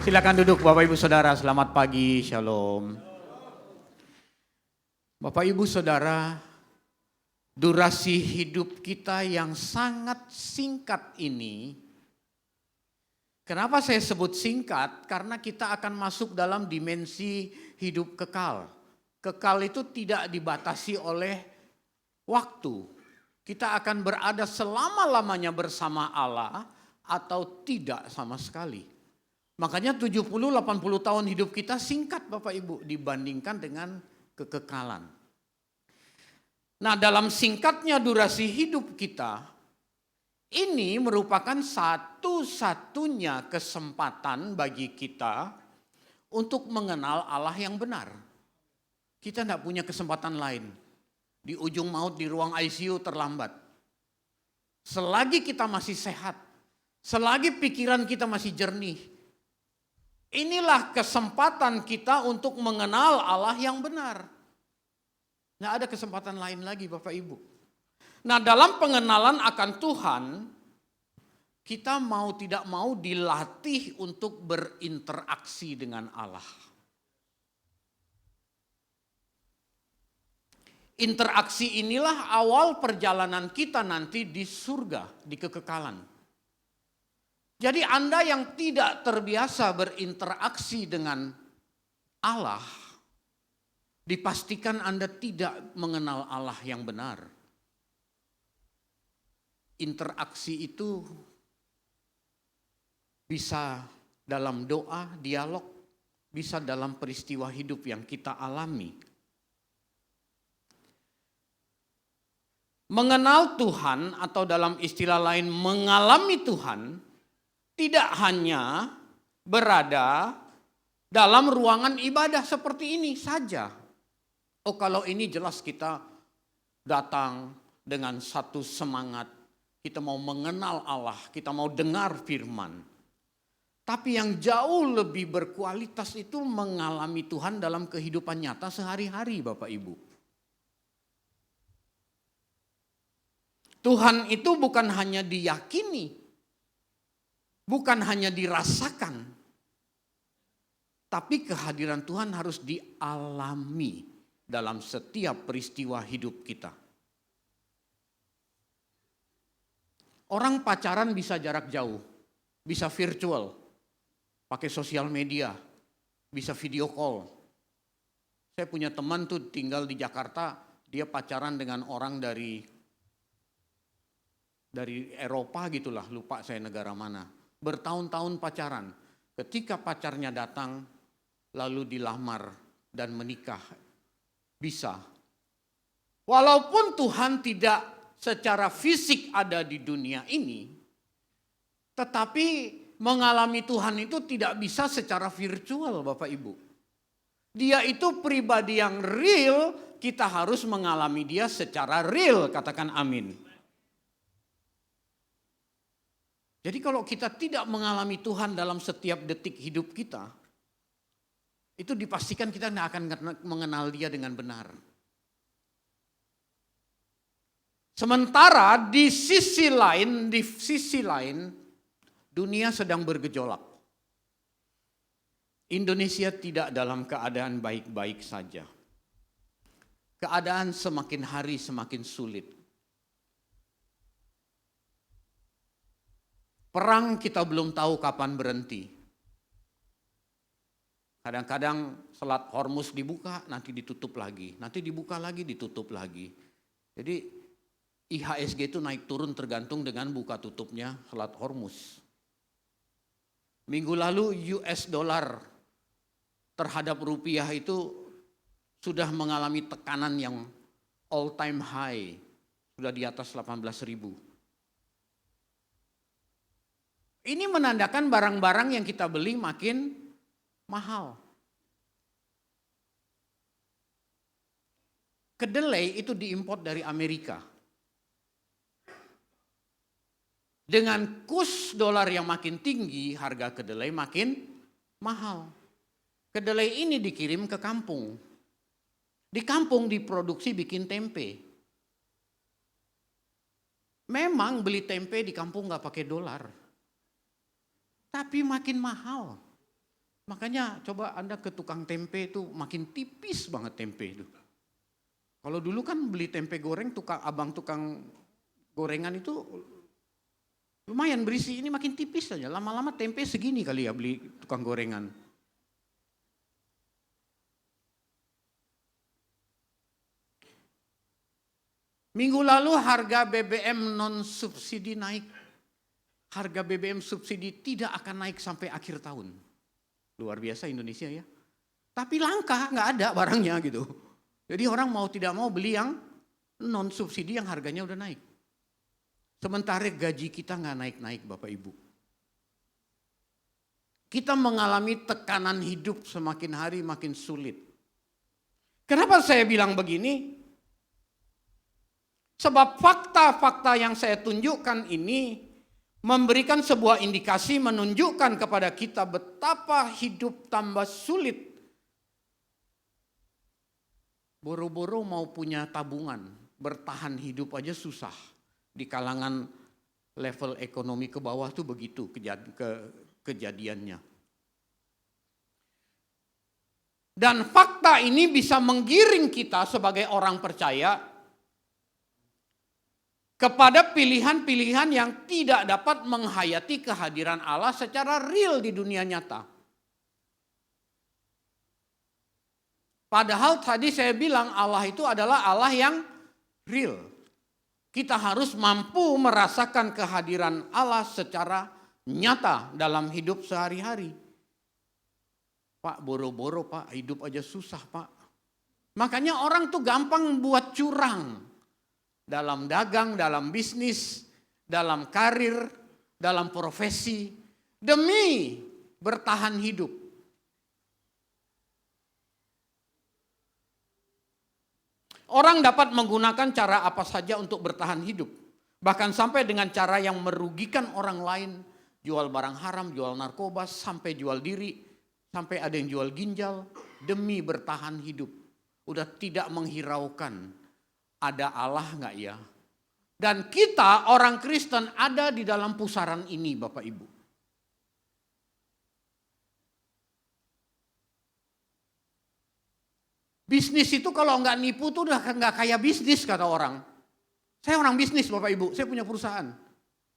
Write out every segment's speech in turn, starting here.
Silakan duduk Bapak Ibu Saudara, selamat pagi, Shalom. Bapak Ibu Saudara, durasi hidup kita yang sangat singkat ini, kenapa saya sebut singkat? Karena kita akan masuk dalam dimensi hidup kekal. Kekal itu tidak dibatasi oleh waktu. Kita akan berada selama-lamanya bersama Allah atau tidak sama sekali. Makanya 70-80 tahun hidup kita singkat Bapak Ibu dibandingkan dengan kekekalan. Nah, dalam singkatnya durasi hidup kita, ini merupakan satu-satunya kesempatan bagi kita untuk mengenal Allah yang benar. Kita tidak punya kesempatan lain. Di ujung maut di ruang ICU terlambat. Selagi kita masih sehat, selagi pikiran kita masih jernih, inilah kesempatan kita untuk mengenal Allah yang benar. Nggak ada kesempatan lain lagi Bapak Ibu. Nah, dalam pengenalan akan Tuhan, kita mau tidak mau dilatih untuk berinteraksi dengan Allah. Interaksi inilah awal perjalanan kita nanti di surga, di kekekalan. Jadi Anda yang tidak terbiasa berinteraksi dengan Allah, dipastikan Anda tidak mengenal Allah yang benar. Interaksi itu bisa dalam doa, dialog, bisa dalam peristiwa hidup yang kita alami. Mengenal Tuhan atau dalam istilah lain mengalami Tuhan, tidak hanya berada dalam ruangan ibadah seperti ini saja. Oh, kalau ini jelas kita datang dengan satu semangat. Kita mau mengenal Allah, kita mau dengar firman. Tapi yang jauh lebih berkualitas itu mengalami Tuhan dalam kehidupan nyata sehari-hari Bapak Ibu. Tuhan itu bukan hanya diyakini, bukan hanya dirasakan, tapi kehadiran Tuhan harus dialami dalam setiap peristiwa hidup kita. Orang pacaran bisa jarak jauh, bisa virtual, pakai sosial media, bisa video call. Saya punya teman tuh tinggal di Jakarta, dia pacaran dengan orang dari Eropa gitulah, lupa saya negara mana. Bertahun-tahun pacaran, ketika pacarnya datang lalu dilamar dan menikah, bisa. Walaupun Tuhan tidak secara fisik ada di dunia ini, tetapi mengalami Tuhan itu tidak bisa secara virtual Bapak Ibu. Dia itu pribadi yang real, kita harus mengalami dia secara real, katakan amin. Jadi kalau kita tidak mengalami Tuhan dalam setiap detik hidup kita, itu dipastikan kita tidak akan mengenal dia dengan benar. Sementara di sisi lain, dunia sedang bergejolak. Indonesia tidak dalam keadaan baik-baik saja. Keadaan semakin hari semakin sulit. Perang kita belum tahu kapan berhenti. Kadang-kadang Selat Hormuz dibuka, nanti ditutup lagi. Nanti dibuka lagi, ditutup lagi. Jadi IHSG itu naik turun tergantung dengan buka tutupnya Selat Hormuz. Minggu lalu US dollar terhadap rupiah itu sudah mengalami tekanan yang all time high. Sudah di atas 18.000. Ini menandakan barang-barang yang kita beli makin mahal. Kedelai itu diimpor dari Amerika. Dengan kurs dolar yang makin tinggi, harga kedelai makin mahal. Kedelai ini dikirim ke kampung. Di kampung diproduksi bikin tempe. Memang beli tempe di kampung nggak pakai dolar. Tapi makin mahal. Makanya coba Anda ke tukang tempe itu makin tipis banget tempe itu. Kalau dulu kan beli tempe goreng, abang tukang gorengan itu lumayan berisi, ini makin tipis saja. Lama-lama tempe segini kali ya beli tukang gorengan. Minggu lalu harga BBM non subsidi naik. Harga BBM subsidi tidak akan naik sampai akhir tahun. Luar biasa Indonesia ya. Tapi langka, nggak ada barangnya gitu. Jadi orang mau tidak mau beli yang non subsidi yang harganya udah naik. Sementara gaji kita nggak naik-naik Bapak Ibu. Kita mengalami tekanan hidup semakin hari makin sulit. Kenapa saya bilang begini? Sebab fakta-fakta yang saya tunjukkan ini memberikan sebuah indikasi menunjukkan kepada kita betapa hidup tambah sulit. Boro-boro mau punya tabungan, bertahan hidup aja susah. Di kalangan level ekonomi ke bawah tuh begitu kejadiannya. Dan fakta ini bisa menggiring kita sebagai orang percaya kepada pilihan-pilihan yang tidak dapat menghayati kehadiran Allah secara real di dunia nyata. Padahal tadi saya bilang Allah itu adalah Allah yang real. Kita harus mampu merasakan kehadiran Allah secara nyata dalam hidup sehari-hari. Pak, boro-boro Pak, hidup aja susah Pak. Makanya orang tuh gampang buat curang. Dalam dagang, dalam bisnis, dalam karir, dalam profesi. Demi bertahan hidup. Orang dapat menggunakan cara apa saja untuk bertahan hidup. Bahkan sampai dengan cara yang merugikan orang lain. Jual barang haram, jual narkoba, sampai jual diri. Sampai ada yang jual ginjal. Demi bertahan hidup. Udah tidak menghiraukan. Ada Allah enggak ya? Dan kita orang Kristen ada di dalam pusaran ini Bapak Ibu. Bisnis itu kalau nggak nipu tuh udah nggak kayak bisnis kata orang. Saya orang bisnis Bapak Ibu, saya punya perusahaan.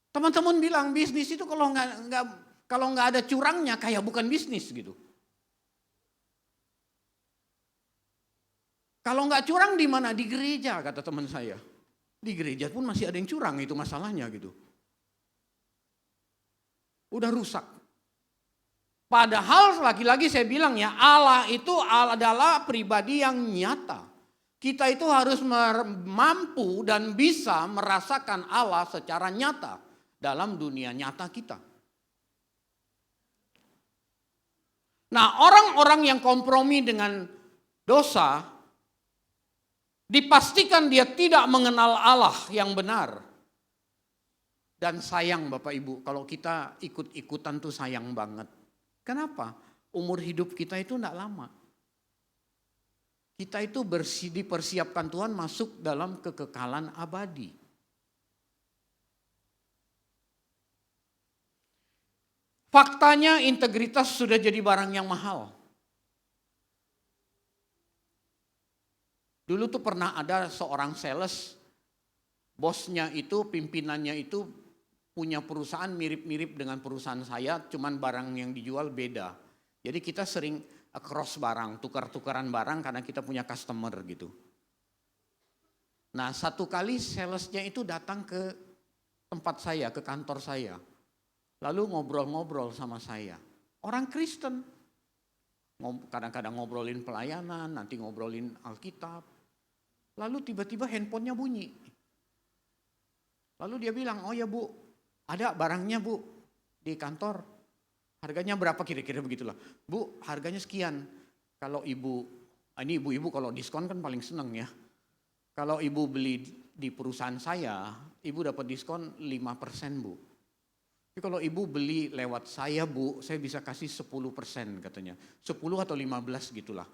Teman-teman bilang bisnis itu kalau nggak ada curangnya kayak bukan bisnis gitu. Kalau nggak curang di mana? Di gereja kata teman saya. Di gereja pun masih ada yang curang, itu masalahnya gitu. Udah rusak. Padahal lagi-lagi saya bilang ya, Allah itu adalah pribadi yang nyata. Kita itu harus mampu dan bisa merasakan Allah secara nyata dalam dunia nyata kita. Nah, orang-orang yang kompromi dengan dosa, dipastikan dia tidak mengenal Allah yang benar. Dan sayang Bapak Ibu, kalau kita ikut-ikutan tuh sayang banget. Kenapa? Umur hidup kita itu tidak lama. Kita itu dipersiapkan Tuhan masuk dalam kekekalan abadi. Faktanya integritas sudah jadi barang yang mahal. Dulu tuh pernah ada seorang sales, bosnya itu, pimpinannya itu punya perusahaan mirip-mirip dengan perusahaan saya, cuman barang yang dijual beda. Jadi kita sering cross barang, tukar-tukaran barang karena kita punya customer gitu. Nah satu kali salesnya itu datang ke tempat saya, ke kantor saya. Lalu ngobrol-ngobrol sama saya. Orang Kristen. Kadang-kadang ngobrolin pelayanan, nanti ngobrolin Alkitab. Lalu tiba-tiba handphonenya bunyi. Lalu dia bilang, oh ya Bu, ada barangnya Bu di kantor. Harganya berapa kira-kira begitulah. Bu, harganya sekian. Kalau ibu, ini ibu-ibu kalau diskon kan paling seneng ya. Kalau ibu beli di perusahaan saya, ibu dapat diskon 5% Bu. Tapi kalau ibu beli lewat saya Bu, saya bisa kasih 10% katanya. 10 atau 15 gitulah.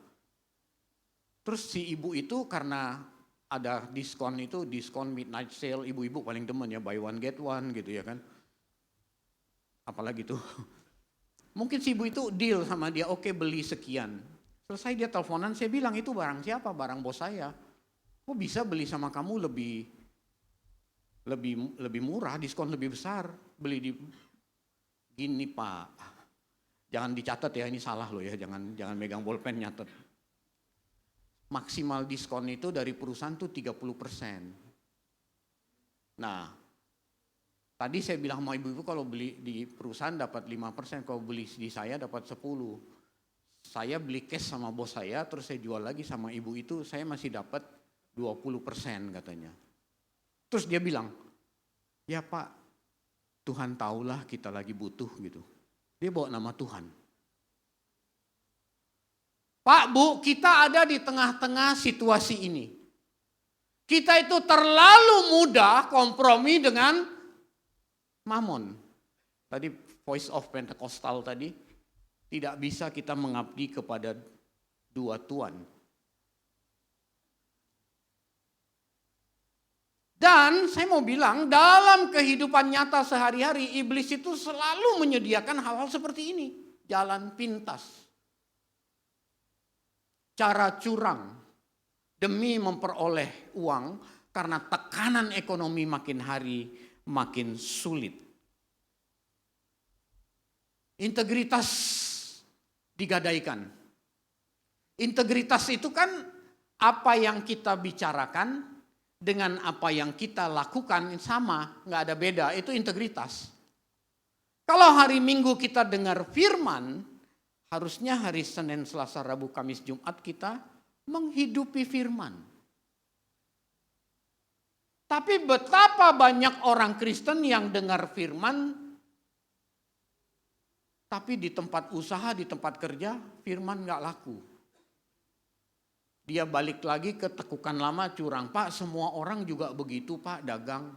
Terus si ibu itu karena ada diskon itu, diskon midnight sale, ibu-ibu paling demen ya, buy one get one gitu ya kan. Apalagi tuh. Mungkin si ibu itu deal sama dia, oke beli sekian. Selesai dia teleponan, saya bilang itu barang siapa? Barang bos saya. Kok bisa beli sama kamu lebih murah, diskon lebih besar. Beli di gini Pak. Jangan dicatat ya, ini salah loh ya, jangan megang bolpen nyatet. Maksimal diskon itu dari perusahaan tuh 30%. Nah, tadi saya bilang sama ibu-ibu kalau beli di perusahaan dapat 5%, kalau beli di saya dapat 10%. Saya beli cash sama bos saya, terus saya jual lagi sama ibu itu, saya masih dapat 20% katanya. Terus dia bilang, ya Pak, Tuhan tahulah kita lagi butuh gitu. Dia bawa nama Tuhan. Pak, Bu, kita ada di tengah-tengah situasi ini. Kita itu terlalu mudah kompromi dengan mamon. Tadi voice of Pentecostal tadi, tidak bisa kita mengabdi kepada dua tuan. Dan saya mau bilang, dalam kehidupan nyata sehari-hari, iblis itu selalu menyediakan hal-hal seperti ini. Jalan pintas. Cara curang demi memperoleh uang karena tekanan ekonomi makin hari makin sulit. Integritas digadaikan. Integritas itu kan apa yang kita bicarakan dengan apa yang kita lakukan sama, nggak ada beda, itu integritas. Kalau hari Minggu kita dengar firman, harusnya hari Senin, Selasa, Rabu, Kamis, Jumat kita menghidupi firman. Tapi betapa banyak orang Kristen yang dengar firman, tapi di tempat usaha, di tempat kerja, firman gak laku. Dia balik lagi ke tekukan lama curang. Pak, semua orang juga begitu Pak, dagang.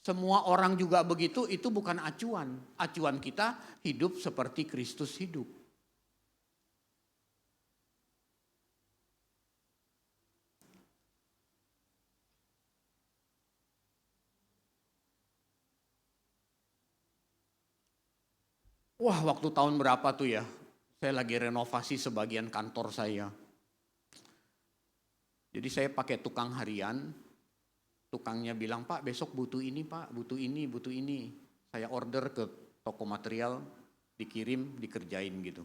Semua orang juga begitu, itu bukan acuan. Acuan kita hidup seperti Kristus hidup. Wah, waktu tahun berapa tuh ya? Saya lagi renovasi sebagian kantor saya. Jadi saya pakai tukang harian. Tukangnya bilang, Pak besok butuh ini Pak, butuh ini, butuh ini. Saya order ke toko material, dikirim, dikerjain gitu.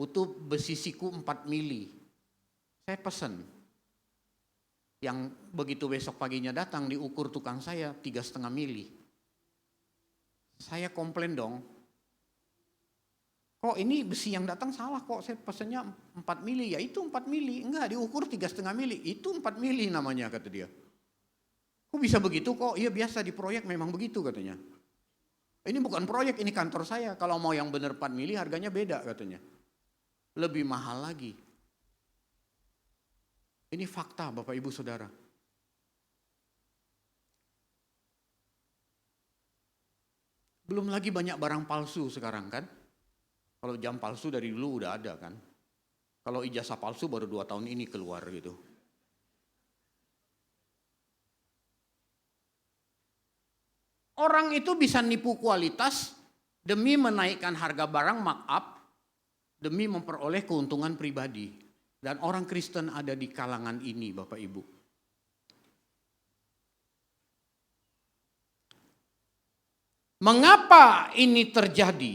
Butuh besi siku 4 mili. Saya pesen. Yang begitu besok paginya datang diukur tukang saya 3,5 mili. Saya komplain dong. Kok ini besi yang datang salah kok, saya pesennya 4 mili, ya itu 4 mili, enggak diukur 3,5 mili, itu 4 mili namanya kata dia. Kok bisa begitu kok, iya biasa di proyek memang begitu katanya. Ini bukan proyek, ini kantor saya, kalau mau yang benar 4 mili harganya beda katanya. Lebih mahal lagi. Ini fakta Bapak Ibu Saudara. Belum lagi banyak barang palsu sekarang kan. Kalau jam palsu dari dulu udah ada kan. Kalau ijazah palsu baru 2 tahun ini keluar gitu. Orang itu bisa nipu kualitas demi menaikkan harga barang markup, demi memperoleh keuntungan pribadi. Dan orang Kristen ada di kalangan ini Bapak Ibu. Mengapa ini terjadi?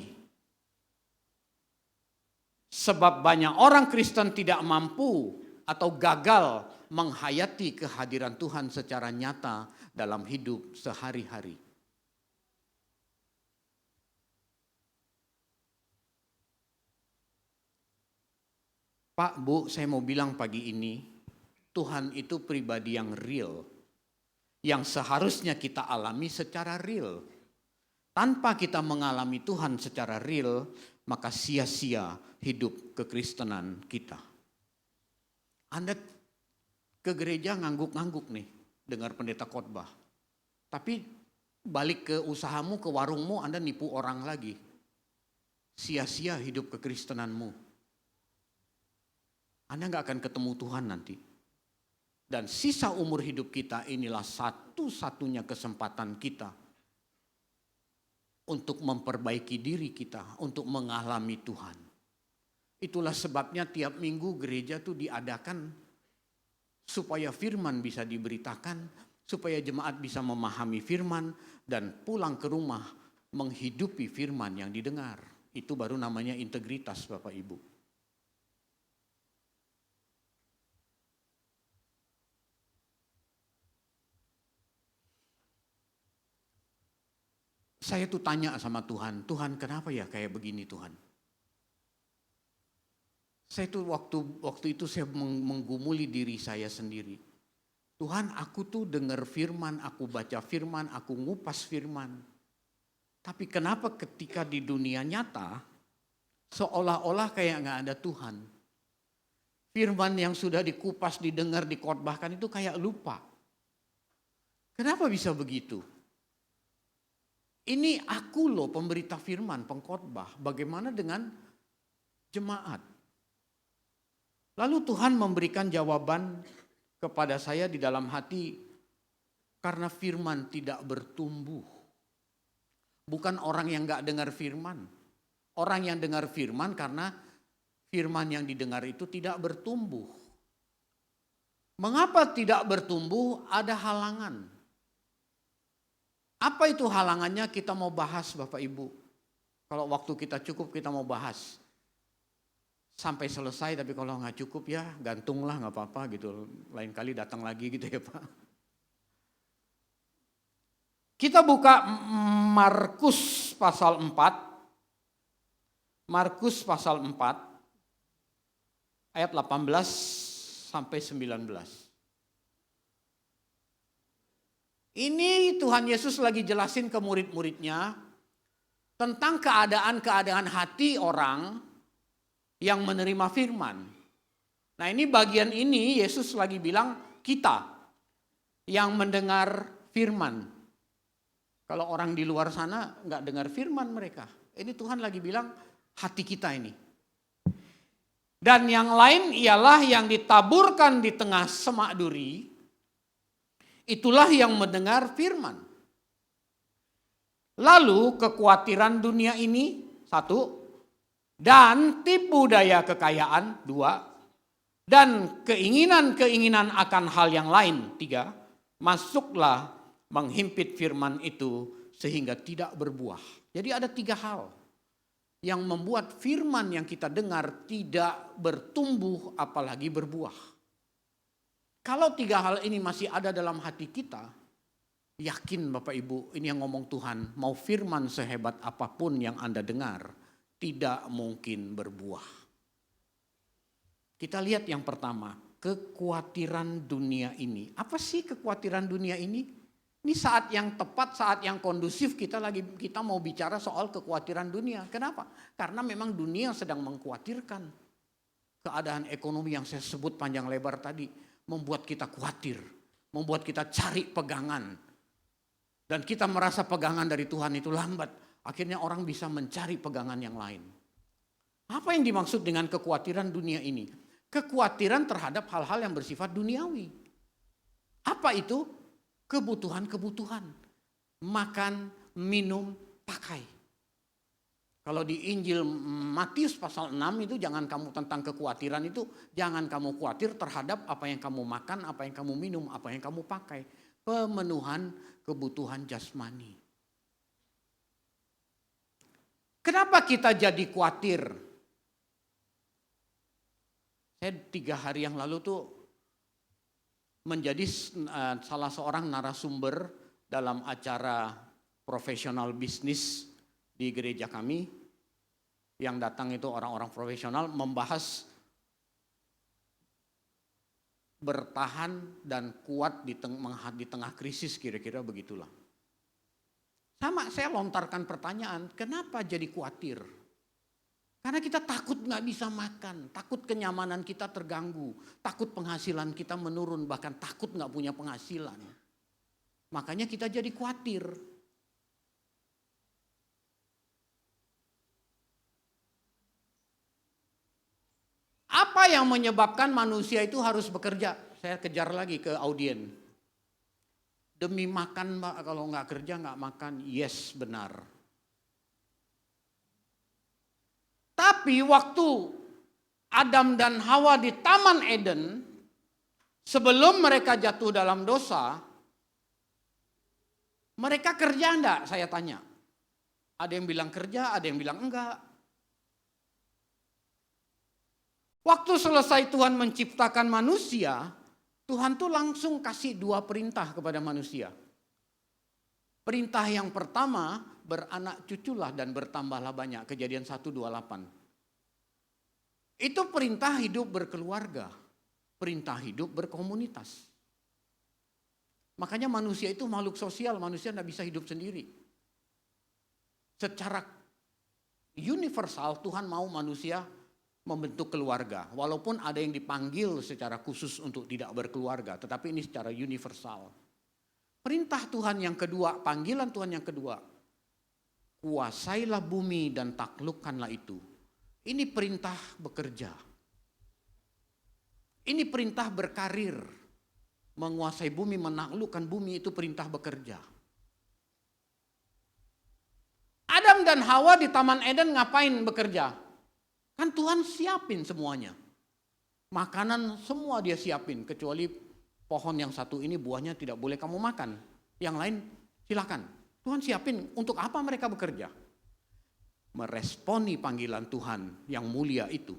Sebab banyak orang Kristen tidak mampu atau gagal menghayati kehadiran Tuhan secara nyata dalam hidup sehari-hari. Pak, Bu, saya mau bilang pagi ini, Tuhan itu pribadi yang real, yang seharusnya kita alami secara real. Tanpa kita mengalami Tuhan secara real, maka sia-sia hidup kekristenan kita. Anda ke gereja ngangguk-ngangguk nih, dengar pendeta khotbah. Tapi balik ke usahamu, ke warungmu, Anda nipu orang lagi. Sia-sia hidup kekristenanmu. Anda gak akan ketemu Tuhan nanti. Dan sisa umur hidup kita inilah satu-satunya kesempatan kita untuk memperbaiki diri kita, untuk mengalami Tuhan. Itulah sebabnya tiap minggu gereja tuh diadakan supaya firman bisa diberitakan, supaya jemaat bisa memahami firman dan pulang ke rumah menghidupi firman yang didengar. Itu baru namanya integritas, Bapak Ibu. Saya tuh tanya sama Tuhan, Tuhan kenapa ya kayak begini Tuhan? Saya tuh waktu itu saya menggumuli diri saya sendiri. Tuhan, aku tuh dengar firman, aku baca firman, aku ngupas firman. Tapi kenapa ketika di dunia nyata seolah-olah kayak nggak ada Tuhan? Firman yang sudah dikupas, didengar, dikhotbahkan itu kayak lupa. Kenapa bisa begitu? Ini aku loh pemberita firman, pengkhotbah. Bagaimana dengan jemaat? Lalu Tuhan memberikan jawaban kepada saya di dalam hati, karena firman tidak bertumbuh. Bukan orang yang gak dengar firman. Orang yang dengar firman karena firman yang didengar itu tidak bertumbuh. Mengapa tidak bertumbuh? Ada halangan. Apa itu halangannya? Kita mau bahas Bapak Ibu. Kalau waktu kita cukup kita mau bahas. Sampai selesai, tapi kalau nggak cukup ya gantunglah, nggak apa-apa gitu. Lain kali datang lagi gitu ya Pak. Kita buka Markus pasal 4. Markus pasal 4 ayat 18 sampai 19. Ini Tuhan Yesus lagi jelasin ke murid-muridnya tentang keadaan-keadaan hati orang yang menerima firman. Nah ini bagian ini Yesus lagi bilang kita yang mendengar firman. Kalau orang di luar sana nggak dengar firman mereka. Ini Tuhan lagi bilang hati kita ini. Dan yang lain ialah yang ditaburkan di tengah semak duri. Itulah yang mendengar firman. Lalu kekhawatiran dunia ini, 1, dan tipu daya kekayaan, 2, dan keinginan-keinginan akan hal yang lain, 3, masuklah menghimpit firman itu sehingga tidak berbuah. Jadi ada 3 hal yang membuat firman yang kita dengar tidak bertumbuh apalagi berbuah. Kalau 3 hal ini masih ada dalam hati kita, yakin Bapak Ibu, ini yang ngomong Tuhan, mau firman sehebat apapun yang Anda dengar, tidak mungkin berbuah. Kita lihat yang pertama, kekhawatiran dunia ini. Apa sih kekhawatiran dunia ini? Ini saat yang tepat, saat yang kondusif kita mau bicara soal kekhawatiran dunia. Kenapa? Karena memang dunia sedang mengkhawatirkan. Keadaan ekonomi yang saya sebut panjang lebar tadi membuat kita khawatir, membuat kita cari pegangan. Dan kita merasa pegangan dari Tuhan itu lambat. Akhirnya orang bisa mencari pegangan yang lain. Apa yang dimaksud dengan kekhawatiran dunia ini? Kekhawatiran terhadap hal-hal yang bersifat duniawi. Apa itu? Kebutuhan-kebutuhan. Makan, minum, pakai. Kalau di Injil Matius pasal 6 itu jangan kamu tentang kekhawatiran itu, jangan kamu khawatir terhadap apa yang kamu makan, apa yang kamu minum, apa yang kamu pakai. Pemenuhan kebutuhan jasmani. Kenapa kita jadi khawatir? Saya 3 hari yang lalu tuh menjadi salah seorang narasumber dalam acara profesional bisnis di gereja kami. Yang datang itu orang-orang profesional membahas bertahan dan kuat di tengah krisis, kira-kira begitulah. Sama saya lontarkan pertanyaan, kenapa jadi khawatir? Karena kita takut gak bisa makan, takut kenyamanan kita terganggu, takut penghasilan kita menurun, bahkan takut gak punya penghasilan. Makanya kita jadi khawatir. Apa yang menyebabkan manusia itu harus bekerja? Saya kejar lagi ke audien. Demi makan Mbak, kalau nggak kerja nggak makan. Yes, benar. Tapi waktu Adam dan Hawa di Taman Eden, sebelum mereka jatuh dalam dosa, mereka kerja enggak? Saya tanya. Ada yang bilang kerja, ada yang bilang enggak. Waktu selesai Tuhan menciptakan manusia, Tuhan tuh langsung kasih 2 perintah kepada manusia. Perintah yang pertama, beranak cuculah dan bertambahlah banyak. Kejadian 1:28. Itu perintah hidup berkeluarga. Perintah hidup berkomunitas. Makanya manusia itu makhluk sosial, manusia tidak bisa hidup sendiri. Secara universal Tuhan mau manusia membentuk keluarga. Walaupun ada yang dipanggil secara khusus untuk tidak berkeluarga, tetapi ini secara universal. Perintah Tuhan yang kedua, panggilan Tuhan yang kedua, kuasailah bumi dan taklukkanlah itu. Ini perintah bekerja. Ini perintah berkarir. Menguasai bumi, menaklukkan bumi itu perintah bekerja. Adam dan Hawa di Taman Eden ngapain bekerja? Kan Tuhan siapin semuanya. Makanan semua dia siapin. Kecuali pohon yang satu ini buahnya tidak boleh kamu makan. Yang lain silakan. Tuhan siapin untuk apa mereka bekerja? Meresponi panggilan Tuhan yang mulia itu.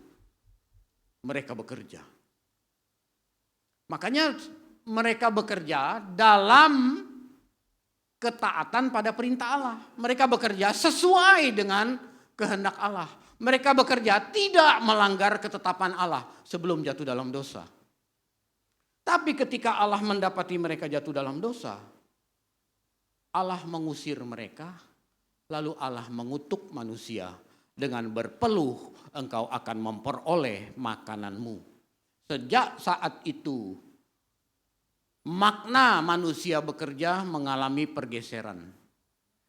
Mereka bekerja. Makanya mereka bekerja dalam ketaatan pada perintah Allah. Mereka bekerja sesuai dengan kehendak Allah. Mereka bekerja tidak melanggar ketetapan Allah sebelum jatuh dalam dosa. Tapi ketika Allah mendapati mereka jatuh dalam dosa, Allah mengusir mereka, lalu Allah mengutuk manusia dengan berpeluh, engkau akan memperoleh makananmu. Sejak saat itu, makna manusia bekerja mengalami pergeseran.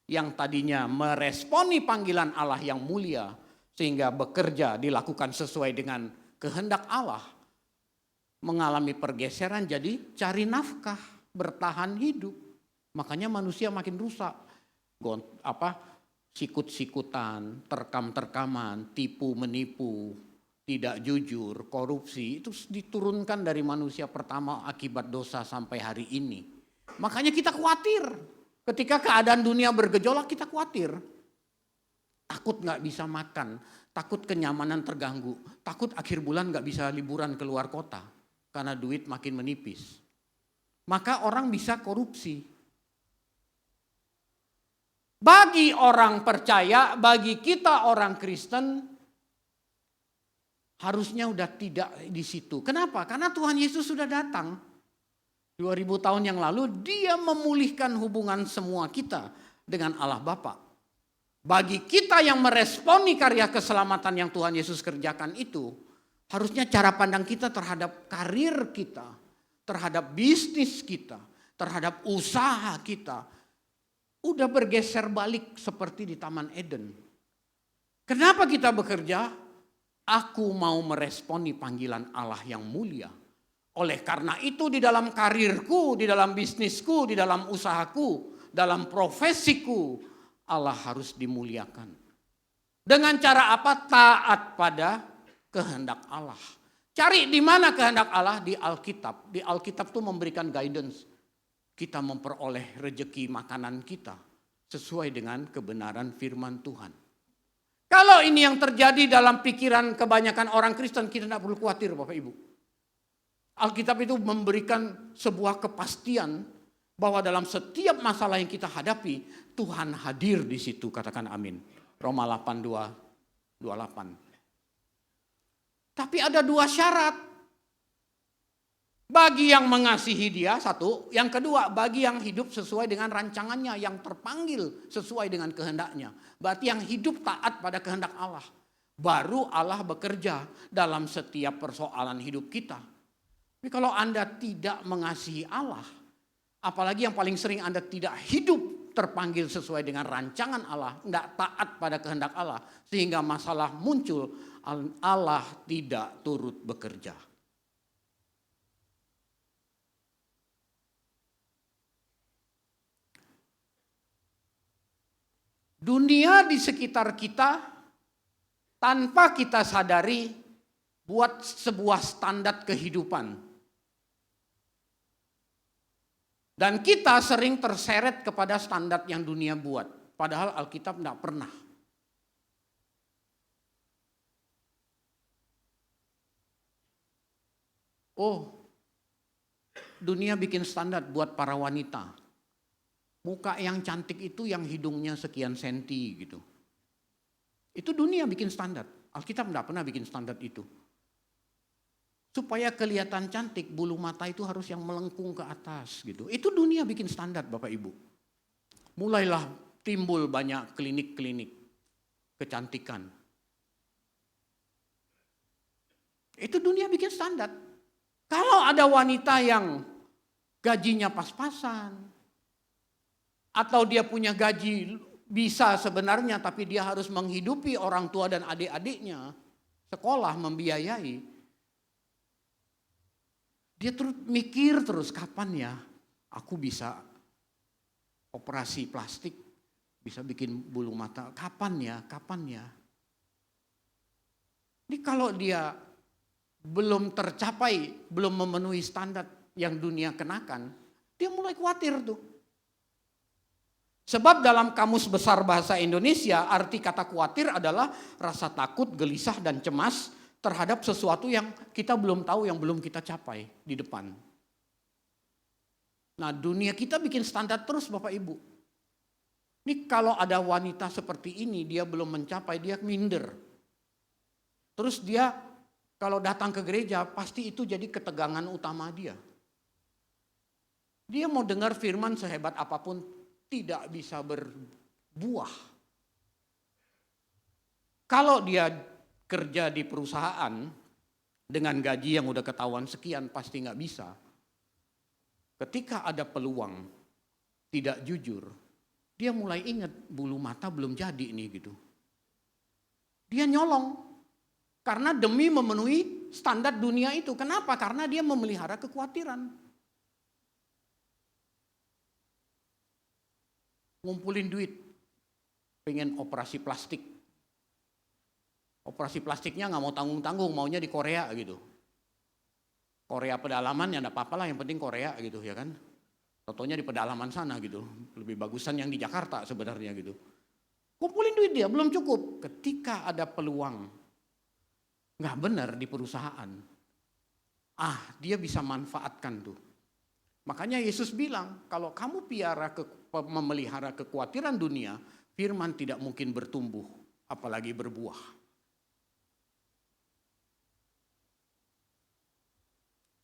Yang tadinya meresponi panggilan Allah yang mulia, sehingga bekerja dilakukan sesuai dengan kehendak Allah, mengalami pergeseran jadi cari nafkah, bertahan hidup. Makanya manusia makin rusak. Sikut-sikutan, terkam-terkaman, tipu menipu, tidak jujur, korupsi itu diturunkan dari manusia pertama akibat dosa sampai hari ini. Makanya kita khawatir. Ketika keadaan dunia bergejolak kita khawatir. Takut gak bisa makan, takut kenyamanan terganggu, takut akhir bulan gak bisa liburan keluar kota karena duit makin menipis. Maka orang bisa korupsi. Bagi orang percaya, bagi kita orang Kristen, harusnya udah tidak di situ. Kenapa? Karena Tuhan Yesus sudah datang. 2000 tahun yang lalu dia memulihkan hubungan semua kita dengan Allah Bapa. Bagi kita yang meresponi karya keselamatan yang Tuhan Yesus kerjakan itu, harusnya cara pandang kita terhadap karir kita, terhadap bisnis kita, terhadap usaha kita, udah bergeser balik seperti di Taman Eden. Kenapa kita bekerja? Aku mau meresponi panggilan Allah yang mulia. Oleh karena itu di dalam karirku, di dalam bisnisku, di dalam usahaku, dalam profesiku, Allah harus dimuliakan. Dengan cara apa? Taat pada kehendak Allah. Cari di mana kehendak Allah? Di Alkitab. Di Alkitab itu memberikan guidance. Kita memperoleh rejeki makanan kita sesuai dengan kebenaran firman Tuhan. Kalau ini yang terjadi dalam pikiran kebanyakan orang Kristen, kita tidak perlu khawatir Bapak Ibu. Alkitab itu memberikan sebuah kepastian bahwa dalam setiap masalah yang kita hadapi, Tuhan hadir di situ, katakan amin. Roma 8:28. Tapi ada 2 syarat. Bagi yang mengasihi dia, 1. Yang kedua, bagi yang hidup sesuai dengan rancangannya, yang terpanggil sesuai dengan kehendaknya. Berarti yang hidup taat pada kehendak Allah. Baru Allah bekerja dalam setiap persoalan hidup kita. Tapi kalau Anda tidak mengasihi Allah, apalagi yang paling sering Anda tidak hidup terpanggil sesuai dengan rancangan Allah, tidak taat pada kehendak Allah, sehingga masalah muncul, Allah tidak turut bekerja. Dunia di sekitar kita tanpa kita sadari buat sebuah standar kehidupan. Dan kita sering terseret kepada standar yang dunia buat. Padahal Alkitab tidak pernah. Oh, dunia bikin standar buat para wanita. Muka yang cantik itu yang hidungnya sekian senti gitu. Itu dunia bikin standar. Alkitab tidak pernah bikin standar itu. Supaya kelihatan cantik, bulu mata itu harus yang melengkung ke atas gitu. Itu dunia bikin standar Bapak Ibu. Mulailah timbul banyak klinik-klinik kecantikan. Itu dunia bikin standar. Kalau ada wanita yang gajinya pas-pasan, atau dia punya gaji bisa sebenarnya tapi dia harus menghidupi orang tua dan adik-adiknya, sekolah membiayai, dia terus mikir terus kapan ya aku bisa operasi plastik, bisa bikin bulu mata, kapan ya. Ini kalau dia belum tercapai, belum memenuhi standar yang dunia kenakan, dia mulai khawatir tuh. Sebab dalam Kamus Besar Bahasa Indonesia, arti kata khawatir adalah rasa takut, gelisah, dan cemas terhadap sesuatu yang kita belum tahu, yang belum kita capai di depan. Nah, dunia kita bikin standar terus Bapak Ibu. Ini kalau ada wanita seperti ini, dia belum mencapai, dia minder. Terus dia kalau datang ke gereja, pasti itu jadi ketegangan utama dia. Dia mau dengar firman sehebat apapun, tidak bisa berbuah. Kalau dia kerja di perusahaan dengan gaji yang udah ketahuan sekian, pasti nggak bisa. Ketika ada peluang tidak jujur, dia mulai ingat bulu mata belum jadi nih gitu. Dia nyolong karena demi memenuhi standar dunia itu. Kenapa? Karena dia memelihara kekhawatiran. Ngumpulin duit, pengen operasi plastik. Operasi plastiknya nggak mau tanggung-tanggung, maunya di Korea gitu. Korea pedalaman ya enggak apa-apa lah, yang penting Korea gitu ya kan. Contohnya di pedalaman sana gitu, lebih bagusan yang di Jakarta sebenarnya gitu. Kumpulin duit dia, belum cukup. Ketika ada peluang, nggak benar di perusahaan, dia bisa manfaatkan tuh. Makanya Yesus bilang, kalau kamu memelihara kekhawatiran dunia, firman tidak mungkin bertumbuh, apalagi berbuah.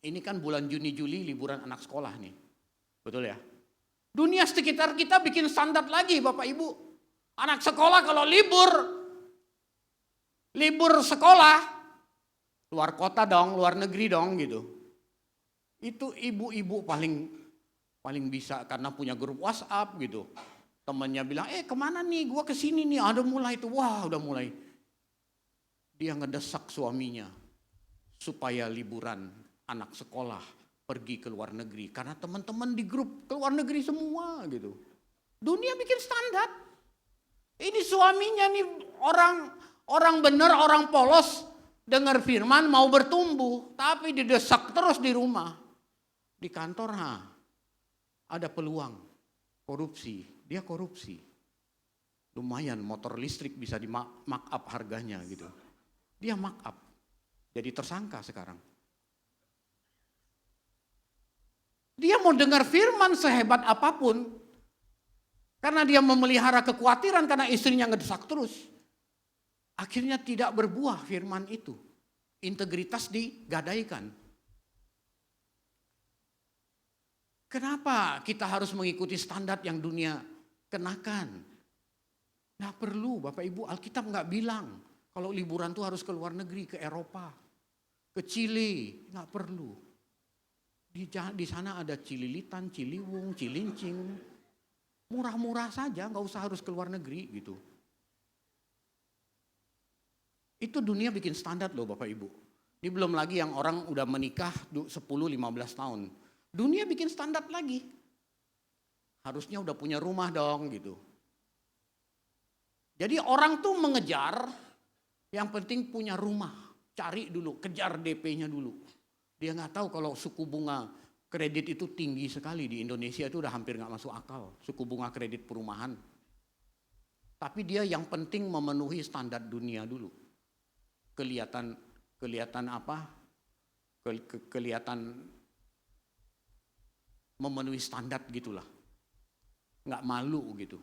Ini kan bulan Juni Juli liburan anak sekolah nih. Betul ya? Dunia sekitar kita bikin standar lagi Bapak Ibu. Anak sekolah kalau libur sekolah, luar kota dong, luar negeri dong gitu. Itu ibu-ibu paling bisa karena punya grup WhatsApp gitu. Temannya bilang, kemana nih, gua kesini nih, ada mulai tuh, wah udah mulai. Dia ngedesak suaminya supaya liburan anak sekolah pergi ke luar negeri. Karena teman-teman di grup ke luar negeri semua gitu. Dunia bikin standar. Ini suaminya nih orang bener, orang polos, dengar firman mau bertumbuh. Tapi didesak terus di rumah. Di kantor ada peluang korupsi, dia korupsi. Lumayan motor listrik bisa di mark up harganya gitu. Dia mark up, jadi tersangka sekarang. Dia mau dengar firman sehebat apapun, karena dia memelihara kekhawatiran karena istrinya ngedesak terus. Akhirnya tidak berbuah firman itu. Integritas digadaikan. Kenapa kita harus mengikuti standar yang dunia kenakan? Nggak perlu Bapak Ibu, Alkitab nggak bilang kalau liburan tuh harus ke luar negeri, ke Eropa, ke Chili, nggak perlu. Di sana ada Cililitan, Ciliwung, Cilincing, murah-murah saja, nggak usah harus ke luar negeri gitu. Itu dunia bikin standar loh Bapak Ibu. Ini belum lagi yang orang udah menikah 10-15 tahun. Dunia bikin standar lagi. Harusnya udah punya rumah dong gitu. Jadi orang tuh mengejar Yang penting punya rumah, cari dulu, kejar DP-nya dulu. Dia nggak tahu kalau suku bunga kredit itu tinggi sekali di Indonesia, itu udah hampir nggak masuk akal, suku bunga kredit perumahan. Tapi dia yang penting memenuhi standar dunia dulu. Kelihatan apa? Kelihatan memenuhi standar gitulah. Nggak malu gitu.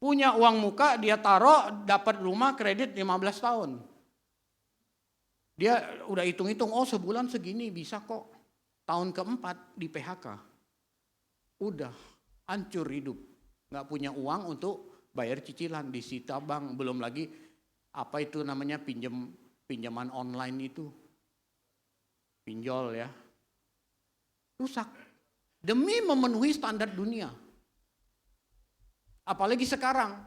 Punya uang muka, dia taruh, dapat rumah kredit 15 tahun. Dia udah hitung-hitung, oh sebulan segini bisa kok. Tahun keempat di PHK. Udah, hancur hidup. Nggak punya uang untuk bayar cicilan, disita bank. Belum lagi, apa itu namanya, pinjaman online itu. Pinjol ya. Rusak. Demi memenuhi standar dunia. Apalagi sekarang,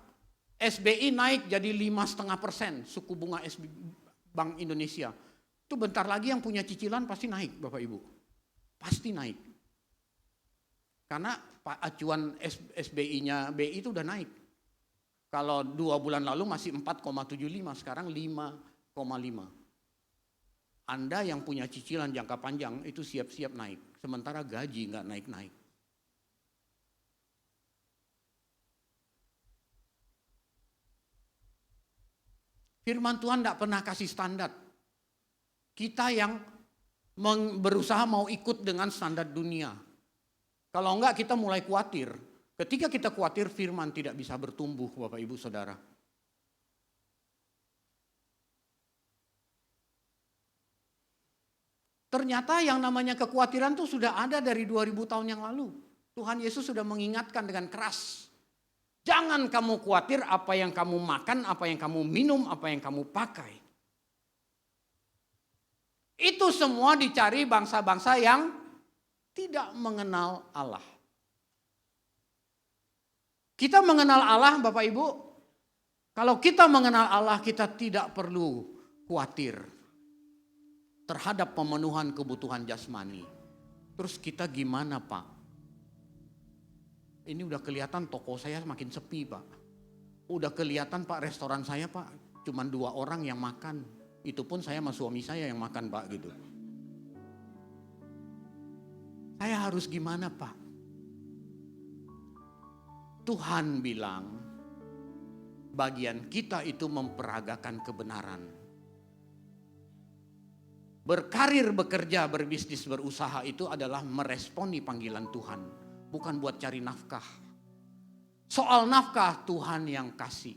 SBI naik jadi 5,5% suku bunga Bank Indonesia. Itu bentar lagi yang punya cicilan pasti naik Bapak Ibu. Pasti naik. Karena acuan SBI-nya BI itu udah naik. Kalau 2 bulan lalu masih 4,75, sekarang 5,5. Anda yang punya cicilan jangka panjang itu siap-siap naik. Sementara gaji nggak naik-naik. Firman Tuhan tidak pernah kasih standar. Kita yang berusaha mau ikut dengan standar dunia. Kalau enggak kita mulai khawatir. Ketika kita khawatir, firman tidak bisa bertumbuh, Bapak Ibu Saudara. Ternyata yang namanya kekhawatiran itu sudah ada dari 2000 tahun yang lalu. Tuhan Yesus sudah mengingatkan dengan keras. Jangan kamu khawatir apa yang kamu makan, apa yang kamu minum, apa yang kamu pakai. Itu semua dicari bangsa-bangsa yang tidak mengenal Allah. Kita mengenal Allah Bapak Ibu. Kalau kita mengenal Allah, kita tidak perlu khawatir terhadap pemenuhan kebutuhan jasmani. Terus kita gimana Pak? Ini udah kelihatan toko saya makin sepi Pak. Udah kelihatan Pak restoran saya Pak cuman 2 orang yang makan. Itu pun saya sama suami saya yang makan Pak gitu. Saya harus gimana Pak? Tuhan bilang bagian kita itu memperagakan kebenaran. Berkarir, bekerja, berbisnis, berusaha itu adalah meresponi panggilan Tuhan. Bukan buat cari nafkah. Soal nafkah Tuhan yang kasih.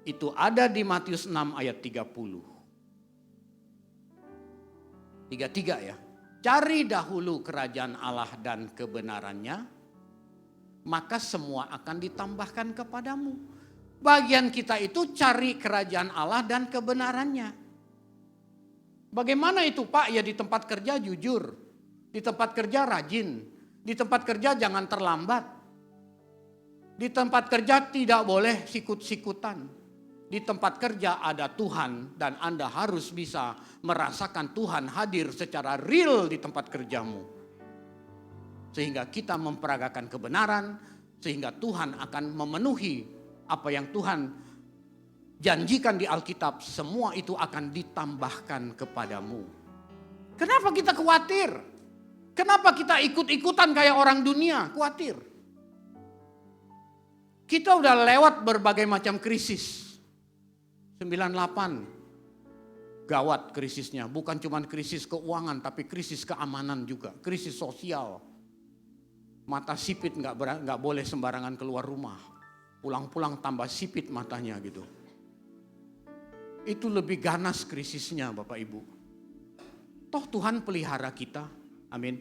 Itu ada di Matius 6 ayat 30. 33 ya. Cari dahulu kerajaan Allah dan kebenarannya, maka semua akan ditambahkan kepadamu. Bagian kita itu cari kerajaan Allah dan kebenarannya. Bagaimana itu Pak? Ya di tempat kerja jujur. Di tempat kerja rajin. Di tempat kerja jangan terlambat. Di tempat kerja tidak boleh sikut-sikutan. Di tempat kerja ada Tuhan dan Anda harus bisa merasakan Tuhan hadir secara real di tempat kerjamu. Sehingga kita memperagakan kebenaran, sehingga Tuhan akan memenuhi apa yang Tuhan janjikan di Alkitab, semua itu akan ditambahkan kepadamu. Kenapa kita khawatir? Kenapa kita ikut-ikutan kayak orang dunia? Khawatir. Kita udah lewat berbagai macam krisis. 98 gawat krisisnya. Bukan cuma krisis keuangan, tapi krisis keamanan juga. Krisis sosial. Mata sipit nggak boleh sembarangan keluar rumah. Pulang-pulang tambah sipit matanya gitu. Itu lebih ganas krisisnya Bapak Ibu. Toh Tuhan pelihara kita. Amin.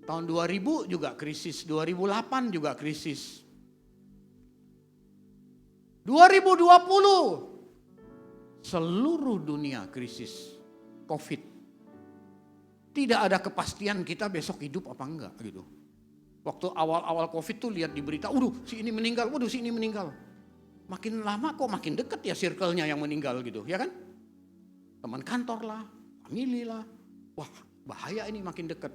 Tahun 2000 juga krisis, 2008 juga krisis. 2020 seluruh dunia krisis COVID. Tidak ada kepastian kita besok hidup apa enggak gitu. Waktu awal-awal COVID tuh lihat di berita, si ini meninggal, si ini meninggal. Makin lama kok makin deket ya circle-nya yang meninggal gitu, ya kan? Teman kantor lah, famili lah. Wah, bahaya ini makin deket.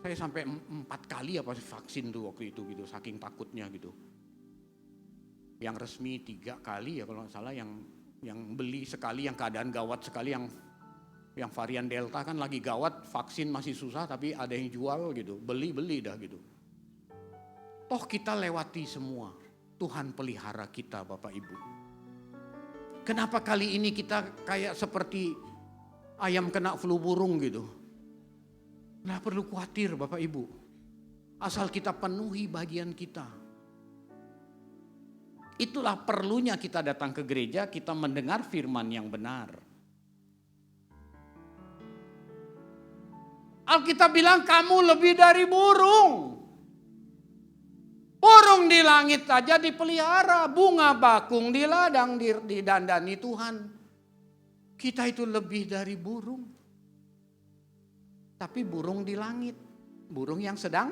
Saya sampai 4 kali apa vaksin tuh waktu itu gitu, saking takutnya gitu. Yang resmi 3 kali ya kalau nggak salah, yang beli sekali, yang keadaan gawat sekali, yang varian Delta kan lagi gawat, vaksin masih susah tapi ada yang jual gitu, beli dah gitu. Toh kita lewati semua, Tuhan pelihara kita Bapak Ibu. Kenapa kali ini kita kayak seperti ayam kena flu burung gitu? Nggak perlu khawatir Bapak Ibu, asal kita penuhi bagian kita. Itulah perlunya kita datang ke gereja, kita mendengar firman yang benar. Alkitab bilang kamu lebih dari burung. Burung di langit saja dipelihara, bunga bakung di ladang didandani Tuhan. Kita itu lebih dari burung. Tapi burung di langit, burung yang sedang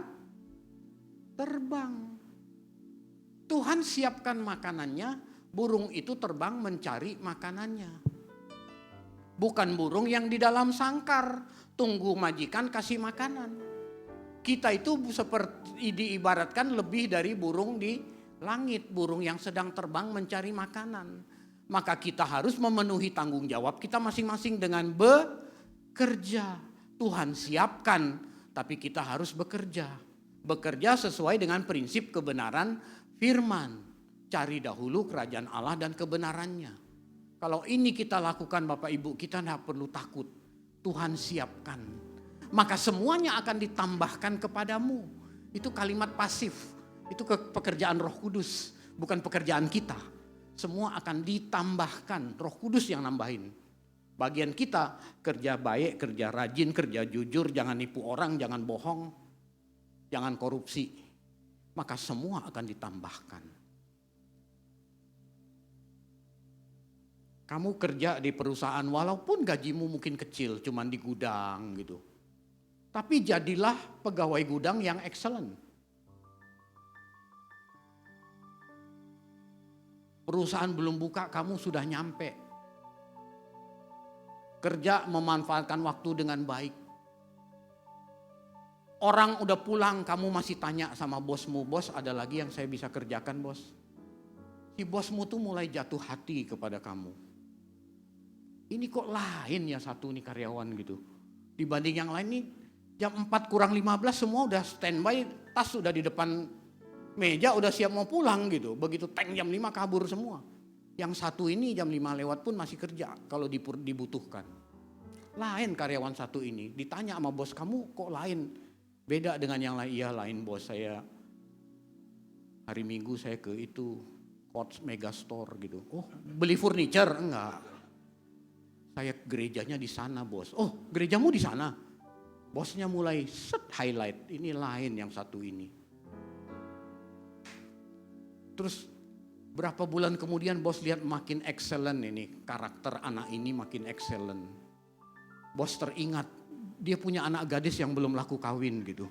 terbang. Tuhan siapkan makanannya, burung itu terbang mencari makanannya. Bukan burung yang di dalam sangkar, tunggu majikan kasih makanan. Kita itu seperti diibaratkan lebih dari burung di langit, burung yang sedang terbang mencari makanan. Maka kita harus memenuhi tanggung jawab kita masing-masing dengan bekerja. Tuhan siapkan, tapi kita harus bekerja. Bekerja sesuai dengan prinsip kebenaran firman. Cari dahulu kerajaan Allah dan kebenarannya. Kalau ini kita lakukan Bapak Ibu, kita tidak perlu takut. Tuhan siapkan. Maka semuanya akan ditambahkan kepadamu. Itu kalimat pasif. Itu pekerjaan Roh Kudus, bukan pekerjaan kita. Semua akan ditambahkan, Roh Kudus yang nambahin. Bagian kita kerja baik, kerja rajin, kerja jujur, jangan nipu orang, jangan bohong, jangan korupsi. Maka semua akan ditambahkan. Kamu kerja di perusahaan walaupun gajimu mungkin kecil, cuman di gudang gitu. Tapi jadilah pegawai gudang yang excellent. Perusahaan belum buka, kamu sudah nyampe. Kerja memanfaatkan waktu dengan baik. Orang udah pulang, kamu masih tanya sama bosmu, bos ada lagi yang saya bisa kerjakan bos. Si bosmu tuh mulai jatuh hati kepada kamu. Ini kok lain ya satu nih karyawan gitu. Dibanding yang lain nih jam 4 kurang 15 semua udah standby, tas udah di depan meja udah siap mau pulang gitu. Begitu tank jam 5 kabur semua. Yang satu ini jam 5 lewat pun masih kerja kalau dibutuhkan. Lain karyawan satu ini. Ditanya sama bos, kamu kok lain? Beda dengan yang lain. Iya lain bos, saya hari Minggu saya ke itu Coach Megastore gitu. Oh beli furniture? Enggak. Saya gerejanya di sana bos. Oh gerejamu di sana? Bosnya mulai highlight. Ini lain yang satu ini. Terus berapa bulan kemudian bos lihat makin excellent ini, karakter anak ini makin excellent. Bos teringat, dia punya anak gadis yang belum laku kawin gitu.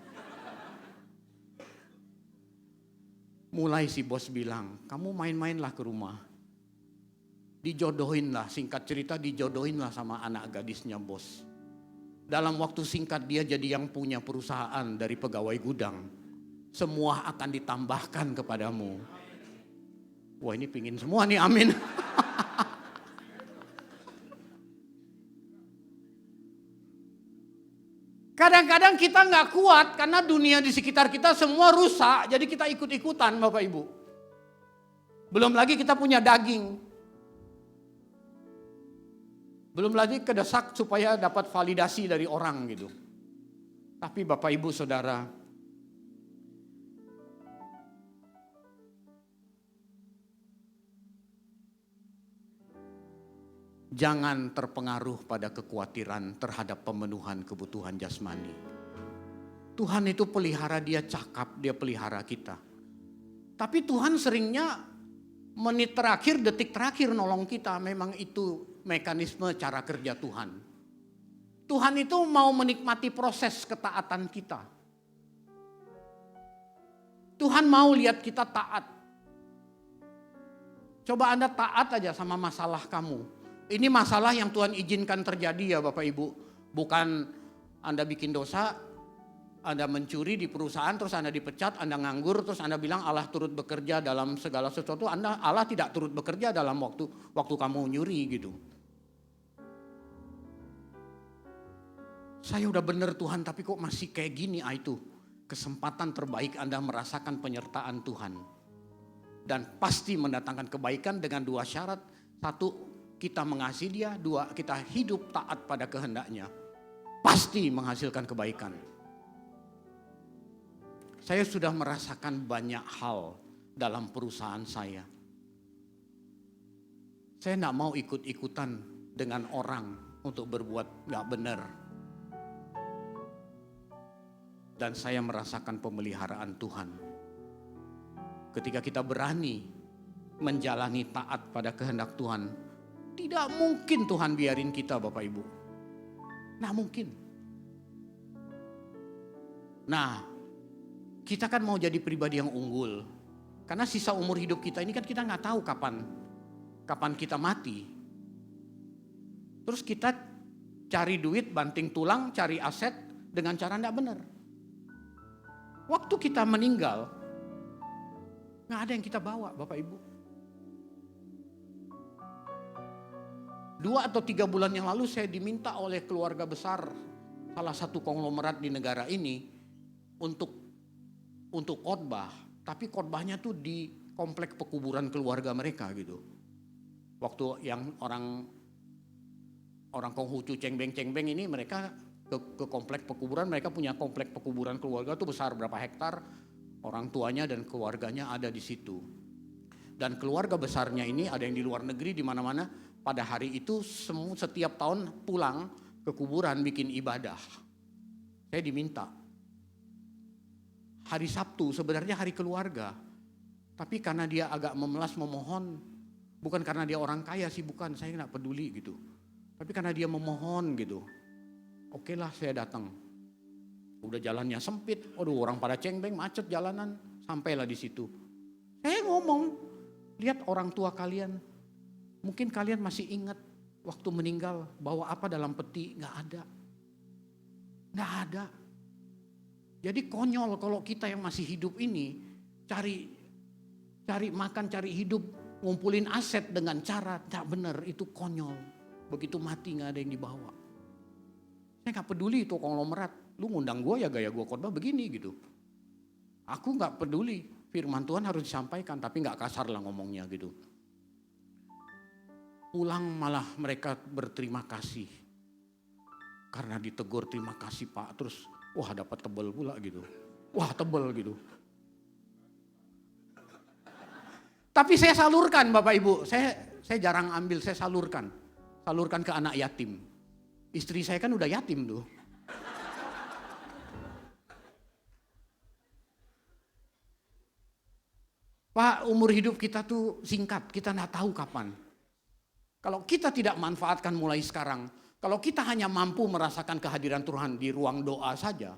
Mulai si bos bilang, kamu main-mainlah ke rumah. Dijodohinlah, singkat cerita dijodohinlah sama anak gadisnya bos. Dalam waktu singkat dia jadi yang punya perusahaan dari pegawai gudang. Semua akan ditambahkan kepadamu. Wah ini pingin semua nih, amin. Kadang-kadang kita nggak kuat karena dunia di sekitar kita semua rusak, jadi kita ikut-ikutan Bapak Ibu. Belum lagi kita punya daging. Belum lagi kedesak supaya dapat validasi dari orang gitu. Tapi Bapak Ibu Saudara, jangan terpengaruh pada kekhawatiran terhadap pemenuhan kebutuhan jasmani. Tuhan itu pelihara, dia cakap, dia pelihara kita. Tapi Tuhan seringnya menit terakhir, detik terakhir nolong kita. Memang itu mekanisme cara kerja Tuhan. Tuhan itu mau menikmati proses ketaatan kita. Tuhan mau lihat kita taat. Coba Anda taat aja sama masalah kamu. Ini masalah yang Tuhan izinkan terjadi ya Bapak Ibu. Bukan Anda bikin dosa, Anda mencuri di perusahaan, terus Anda dipecat, Anda nganggur, terus Anda bilang Allah turut bekerja dalam segala sesuatu. Allah tidak turut bekerja dalam waktu kamu nyuri gitu. Saya udah bener Tuhan, tapi kok masih kayak gini? Itu kesempatan terbaik Anda merasakan penyertaan Tuhan. Dan pasti mendatangkan kebaikan dengan 2 syarat. 1, kita mengasihi Dia. 2, kita hidup taat pada kehendaknya. Pasti menghasilkan kebaikan. Saya sudah merasakan banyak hal dalam perusahaan saya. Saya tidak mau ikut-ikutan dengan orang untuk berbuat gak benar. Dan saya merasakan pemeliharaan Tuhan. Ketika kita berani menjalani taat pada kehendak Tuhan, tidak mungkin Tuhan biarin kita Bapak Ibu. Nah mungkin. Nah, kita kan mau jadi pribadi yang unggul. Karena sisa umur hidup kita ini kan kita nggak tahu kapan kita mati. Terus kita cari duit, banting tulang, cari aset dengan cara nggak benar. Waktu kita meninggal, nggak ada yang kita bawa Bapak Ibu. 2 atau 3 bulan yang lalu saya diminta oleh keluarga besar salah satu konglomerat di negara ini untuk khotbah, tapi khotbahnya tuh di komplek pekuburan keluarga mereka gitu. Waktu yang orang Konghucu Cengbeng ini mereka ke komplek pekuburan, mereka punya komplek pekuburan keluarga tuh besar berapa hektar, orang tuanya dan keluarganya ada di situ. Dan keluarga besarnya ini ada yang di luar negeri di mana-mana. Pada hari itu setiap tahun pulang ke kuburan bikin ibadah. Saya diminta. Hari Sabtu sebenarnya hari keluarga. Tapi karena dia agak memelas memohon, bukan karena dia orang kaya sih, bukan, saya nggak peduli gitu. Tapi karena dia memohon gitu. Oke lah saya datang. Udah jalannya sempit, orang pada cengbeng, macet jalanan, sampailah di situ. Saya ngomong, lihat orang tua kalian, mungkin kalian masih ingat waktu meninggal bawa apa dalam peti, nggak ada. Nggak ada. Jadi konyol kalau kita yang masih hidup ini cari makan, cari hidup, ngumpulin aset dengan cara tak benar, itu konyol. Begitu mati nggak ada yang dibawa. Saya nggak peduli itu konglomerat, lu ngundang gue ya gaya gue khotbah begini gitu. Aku nggak peduli, firman Tuhan harus disampaikan, tapi nggak kasar lah ngomongnya gitu. Pulang malah mereka berterima kasih. Karena ditegur terima kasih Pak, terus wah dapat tebel pula gitu. Wah tebel gitu. Tapi saya salurkan Bapak Ibu, saya jarang ambil, saya salurkan ke anak yatim. Istri saya kan udah yatim tuh. Pak, umur hidup kita tuh singkat, kita nggak tahu kapan. Kalau kita tidak manfaatkan mulai sekarang, kalau kita hanya mampu merasakan kehadiran Tuhan di ruang doa saja,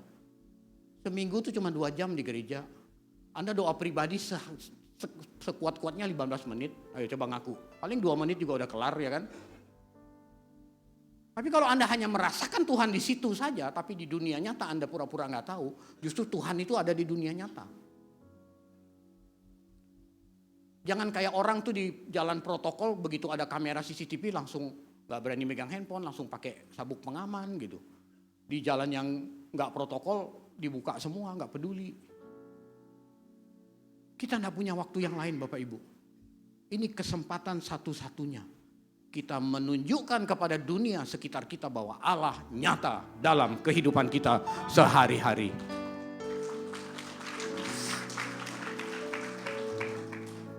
seminggu itu cuma 2 jam di gereja. Anda doa pribadi sekuat-kuatnya 15 menit, ayo coba ngaku. Paling 2 menit juga udah kelar ya kan. Tapi kalau Anda hanya merasakan Tuhan di situ saja, tapi di dunia nyata Anda pura-pura nggak tahu, justru Tuhan itu ada di dunia nyata. Jangan kayak orang tuh di jalan protokol, begitu ada kamera CCTV langsung nggak berani megang handphone, langsung pakai sabuk pengaman gitu. Di jalan yang nggak protokol dibuka semua, nggak peduli. Kita nggak punya waktu yang lain Bapak Ibu. Ini kesempatan satu-satunya. Kita menunjukkan kepada dunia sekitar kita bahwa Allah nyata dalam kehidupan kita sehari-hari.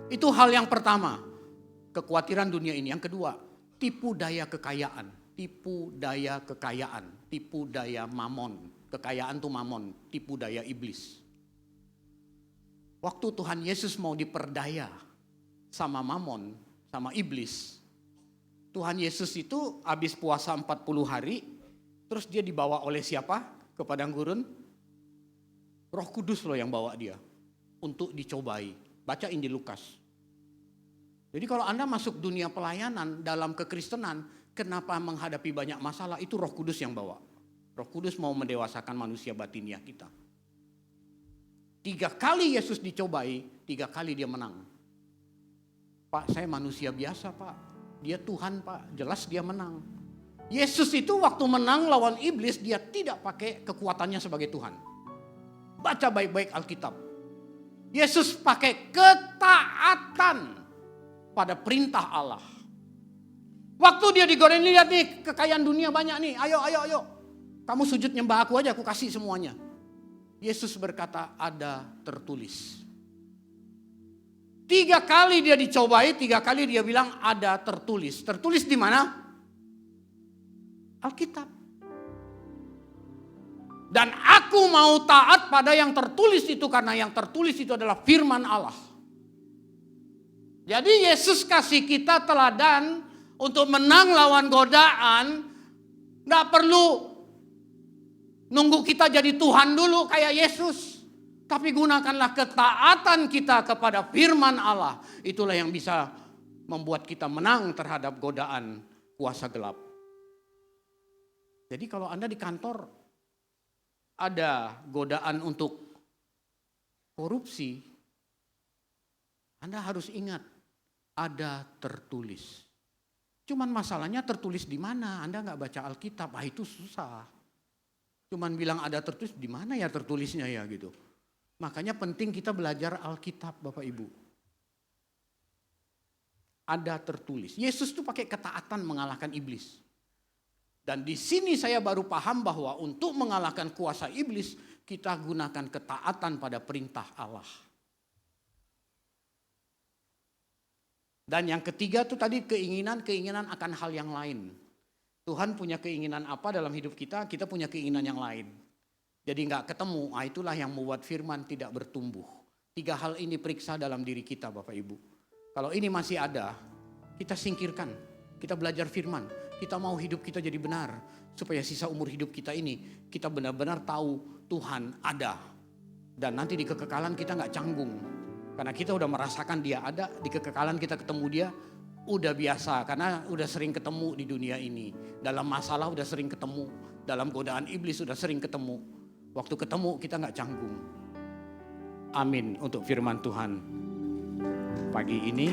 Itu hal yang pertama, kekhawatiran dunia ini. Yang kedua, tipu daya kekayaan. Tipu daya kekayaan, tipu daya mamon. Kekayaan itu mamon, tipu daya iblis. Waktu Tuhan Yesus mau diperdaya sama mamon, sama iblis, Tuhan Yesus itu habis puasa 40 hari, terus dia dibawa oleh siapa ke padang gurun? Roh Kudus loh yang bawa dia untuk dicobai. Baca Injil Lukas. Jadi kalau Anda masuk dunia pelayanan dalam kekristenan, kenapa menghadapi banyak masalah? Itu Roh Kudus yang bawa. Roh Kudus mau mendewasakan manusia batiniah kita. 3 kali Yesus dicobai, 3 kali dia menang. Pak, saya manusia biasa Pak. Dia Tuhan Pak, jelas dia menang. Yesus itu waktu menang lawan iblis, dia tidak pakai kekuatannya sebagai Tuhan. Baca baik-baik Alkitab. Yesus pakai ketaatan pada perintah Allah. Waktu dia digoreng, lihat nih kekayaan dunia banyak nih, ayo. Kamu sujud nyembah aku aja, aku kasih semuanya. Yesus berkata, ada tertulis. 3 kali dia dicobai, 3 kali dia bilang ada tertulis. Tertulis di mana? Alkitab. Dan aku mau taat pada yang tertulis itu, karena yang tertulis itu adalah firman Allah. Jadi Yesus kasih kita teladan untuk menang lawan godaan. Gak perlu nunggu kita jadi Tuhan dulu kayak Yesus. Tapi gunakanlah ketaatan kita kepada firman Allah. Itulah yang bisa membuat kita menang terhadap godaan kuasa gelap. Jadi kalau Anda di kantor ada godaan untuk korupsi, Anda harus ingat ada tertulis. Cuman masalahnya tertulis di mana? Anda nggak baca Alkitab, itu susah. Cuman bilang ada tertulis, di mana ya tertulisnya ya gitu. Makanya penting kita belajar Alkitab Bapak Ibu. Ada tertulis. Yesus tuh pakai ketaatan mengalahkan iblis. Dan di sini saya baru paham bahwa untuk mengalahkan kuasa iblis, kita gunakan ketaatan pada perintah Allah. Dan yang ketiga tuh tadi keinginan akan hal yang lain. Tuhan punya keinginan apa dalam hidup kita, kita punya keinginan yang lain. Jadi gak ketemu, itulah yang membuat firman tidak bertumbuh. 3 hal ini periksa dalam diri kita Bapak Ibu. Kalau ini masih ada, kita singkirkan. Kita belajar firman, kita mau hidup kita jadi benar. Supaya sisa umur hidup kita ini, kita benar-benar tahu Tuhan ada. Dan nanti di kekekalan kita gak canggung. Karena kita udah merasakan dia ada, di kekekalan kita ketemu dia. Udah biasa karena udah sering ketemu di dunia ini. Dalam masalah udah sering ketemu. Dalam godaan iblis udah sering ketemu. Waktu ketemu kita gak canggung. Amin untuk firman Tuhan. Pagi ini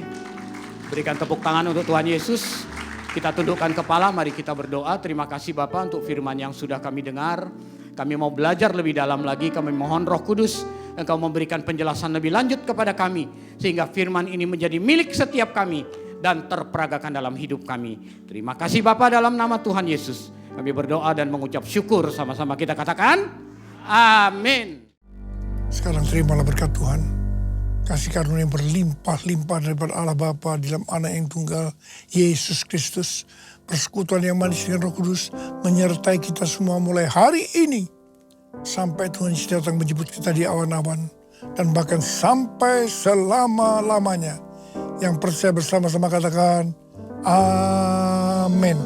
berikan tepuk tangan untuk Tuhan Yesus. Kita tundukkan kepala, mari kita berdoa. Terima kasih Bapak untuk firman yang sudah kami dengar. Kami mau belajar lebih dalam lagi. Kami mohon Roh Kudus Engkau memberikan penjelasan lebih lanjut kepada kami. Sehingga firman ini menjadi milik setiap kami. Dan terperagakan dalam hidup kami. Terima kasih Bapa dalam nama Tuhan Yesus. Kami berdoa dan mengucap syukur, sama-sama kita katakan amin. Sekarang terimalah berkat Tuhan. Kasih karunia yang berlimpah-limpah daripada Allah Bapa di dalam Anak yang tunggal Yesus Kristus. Persekutuan yang manis dengan Roh Kudus menyertai kita semua mulai hari ini. Sampai Tuhan Yesus datang menjemput kita di awan-awan. Dan bahkan sampai selama-lamanya. Yang percaya bersama-sama katakan amin.